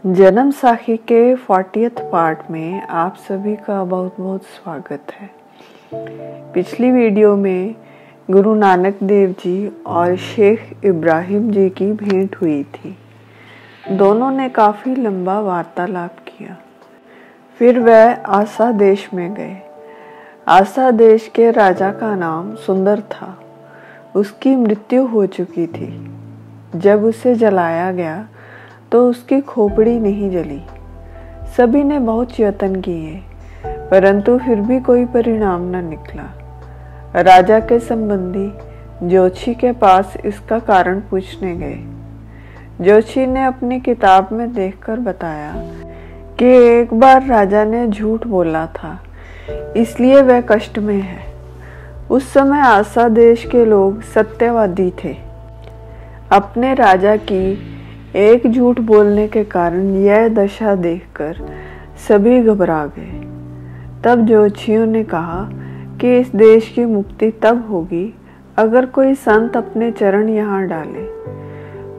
जन्म साखी के 40th पार्ट में आप सभी का बहुत बहुत स्वागत है। पिछली वीडियो में गुरु नानक देव जी और शेख इब्राहिम जी की भेंट हुई थी। दोनों ने काफ़ी लंबा वार्तालाप किया। फिर वह आसा देश में गए। आसा देश के राजा का नाम सुंदर था। उसकी मृत्यु हो चुकी थी। जब उसे जलाया गया तो उसकी खोपड़ी नहीं जली। सभी ने बहुत यत्न किए, परंतु फिर भी कोई परिणाम न निकला। राजा के संबंधी जोशी के पास इसका कारण पूछने गए। जोशी ने अपनी किताब में देखकर बताया कि एक बार राजा ने झूठ बोला था, इसलिए वह कष्ट में है। उस समय आसा देश के लोग सत्यवादी थे। अपने राजा की एक झूठ बोलने के कारण यह दशा देखकर सभी घबरा गए। तब जोशियों ने कहा कि इस देश की मुक्ति तब होगी अगर कोई संत अपने चरण यहाँ डाले।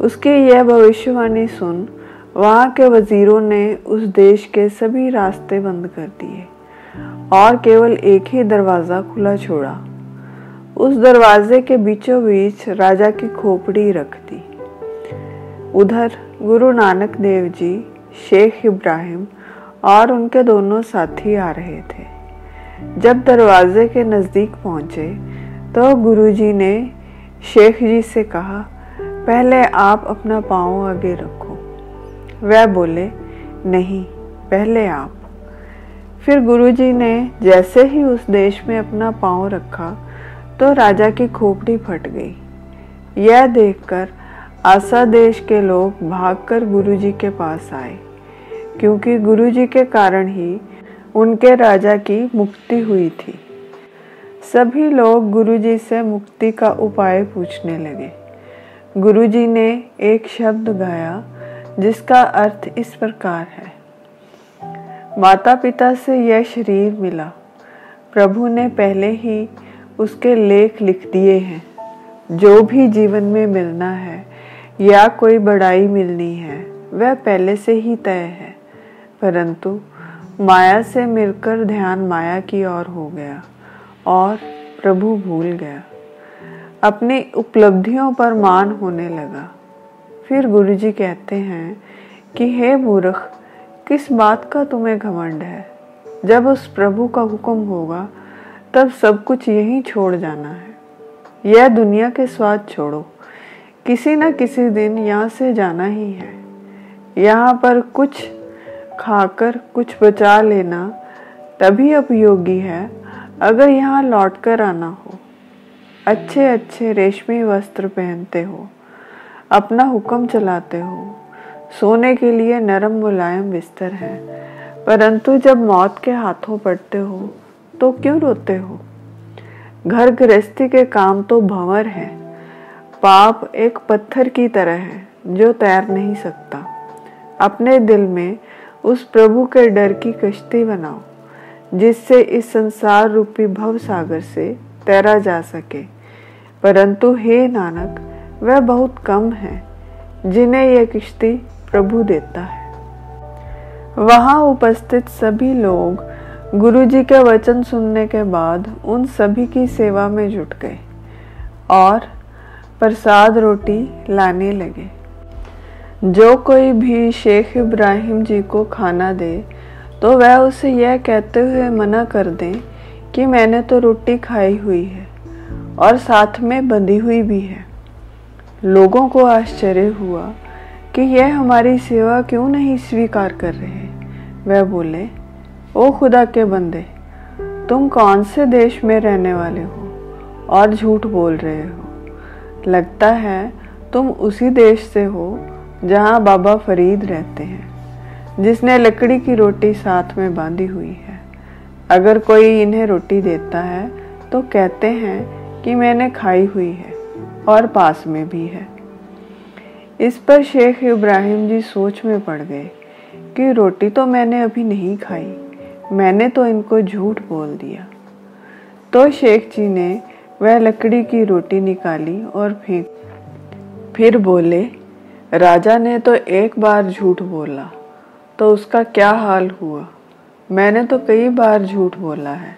उसकी यह भविष्यवाणी सुन वहाँ के वजीरों ने उस देश के सभी रास्ते बंद कर दिए और केवल एक ही दरवाज़ा खुला छोड़ा। उस दरवाजे के बीचों बीच राजा की खोपड़ी रख दी। उधर गुरु नानक देव जी, शेख इब्राहिम और उनके दोनों साथी आ रहे थे। जब दरवाजे के नज़दीक पहुँचे तो गुरुजी ने शेख जी से कहा, पहले आप अपना पाँव आगे रखो। वह बोले, नहीं, पहले आप। फिर गुरुजी ने जैसे ही उस देश में अपना पाँव रखा तो राजा की खोपड़ी फट गई। यह देखकर आसा देश के लोग भागकर गुरुजी के पास आए, क्योंकि गुरुजी के कारण ही उनके राजा की मुक्ति हुई थी। सभी लोग गुरुजी से मुक्ति का उपाय पूछने लगे। गुरुजी ने एक शब्द गाया जिसका अर्थ इस प्रकार है, माता पिता से यह शरीर मिला, प्रभु ने पहले ही उसके लेख लिख दिए हैं। जो भी जीवन में मिलना है या कोई बड़ाई मिलनी है वह पहले से ही तय है, परंतु माया से मिलकर ध्यान माया की ओर हो गया और प्रभु भूल गया। अपनी उपलब्धियों पर मान होने लगा। फिर गुरुजी कहते हैं कि हे मूर्ख, किस बात का तुम्हें घमंड है? जब उस प्रभु का हुक्म होगा तब सब कुछ यहीं छोड़ जाना है। यह दुनिया के स्वाद छोड़ो, किसी न किसी दिन यहाँ से जाना ही है। यहाँ पर कुछ खाकर कुछ बचा लेना तभी उपयोगी है अगर यहाँ लौटकर आना हो। अच्छे अच्छे रेशमी वस्त्र पहनते हो, अपना हुक्म चलाते हो, सोने के लिए नरम मुलायम बिस्तर है, परंतु जब मौत के हाथों पड़ते हो तो क्यों रोते हो? घर गृहस्थी के काम तो भंवर है। पाप एक पत्थर की तरह है जो तैर नहीं सकता। अपने दिल में उस प्रभु के डर की कश्ती बनाओ, जिससे इस संसार रूपी भव सागर से तैरा जा सके। परंतु हे नानक, वह बहुत कम है जिन्हें यह किश्ती प्रभु देता है। वहाँ उपस्थित सभी लोग गुरुजी के वचन सुनने के बाद उन सभी की सेवा में जुट गए और प्रसाद रोटी लाने लगे। जो कोई भी शेख इब्राहिम जी को खाना दे तो वह उसे यह कहते हुए मना कर दें कि मैंने तो रोटी खाई हुई है और साथ में बंधी हुई भी है। लोगों को आश्चर्य हुआ कि यह हमारी सेवा क्यों नहीं स्वीकार कर रहे। वह बोले, ओ खुदा के बंदे, तुम कौन से देश में रहने वाले हो और झूठ बोल रहे हो? लगता है तुम उसी देश से हो जहाँ बाबा फरीद रहते हैं, जिसने लकड़ी की रोटी साथ में बांधी हुई है। अगर कोई इन्हें रोटी देता है तो कहते हैं कि मैंने खाई हुई है और पास में भी है। इस पर शेख इब्राहिम जी सोच में पड़ गए कि रोटी तो मैंने अभी नहीं खाई, मैंने तो इनको झूठ बोल दिया। तो शेख जी ने वह लकड़ी की रोटी निकाली और फिर बोले, राजा ने तो एक बार झूठ बोला, तो उसका क्या हाल हुआ? मैंने तो कई बार झूठ बोला है,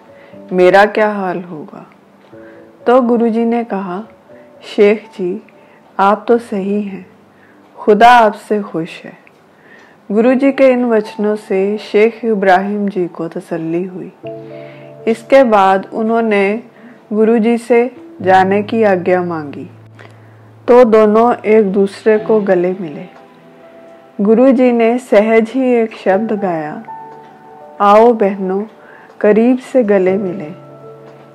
मेरा क्या हाल होगा? तो गुरुजी ने कहा, शेख जी आप तो सही हैं, खुदा आपसे खुश है। गुरुजी के इन वचनों से शेख इब्राहिम जी को तसल्ली हुई। इसके बाद उन्होंने गुरुजी से जाने की आज्ञा मांगी तो दोनों एक दूसरे को गले मिले। गुरुजी ने सहज ही एक शब्द गाया, आओ बहनों करीब से गले मिले,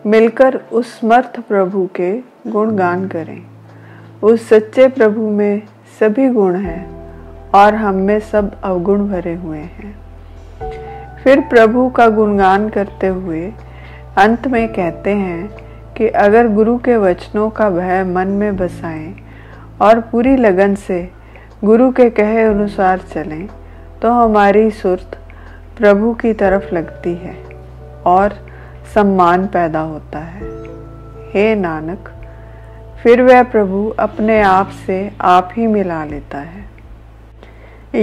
मिलकर उस समर्थ प्रभु के गुणगान करें। उस सच्चे प्रभु में सभी गुण हैं और हम में सब अवगुण भरे हुए हैं। फिर प्रभु का गुणगान करते हुए अंत में कहते हैं कि अगर गुरु के वचनों का भय मन में बसाएं और पूरी लगन से गुरु के कहे अनुसार चलें तो हमारी सुरत प्रभु की तरफ लगती है और सम्मान पैदा होता है। हे नानक, फिर वह प्रभु अपने आप से आप ही मिला लेता है।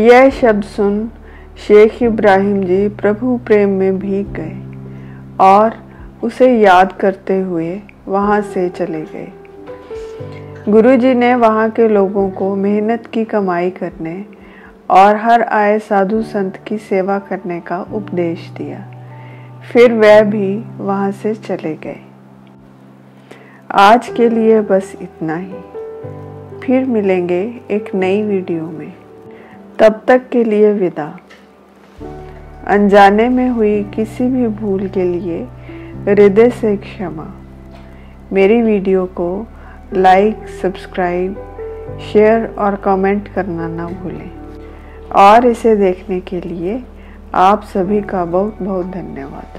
यह शब्द सुन शेख इब्राहिम जी प्रभु प्रेम में भीग गए और उसे याद करते हुए वहां से चले गए। गुरुजी ने वहां के लोगों को मेहनत की कमाई करने और हर आए साधु संत की सेवा करने का उपदेश दिया। फिर वह भी वहां से चले गए। आज के लिए बस इतना ही। फिर मिलेंगे एक नई वीडियो में। तब तक के लिए विदा। अनजाने में हुई किसी भी भूल के लिए हृदय से क्षमा। मेरी वीडियो को लाइक, सब्सक्राइब, शेयर और कमेंट करना ना भूलें। और इसे देखने के लिए आप सभी का बहुत बहुत धन्यवाद।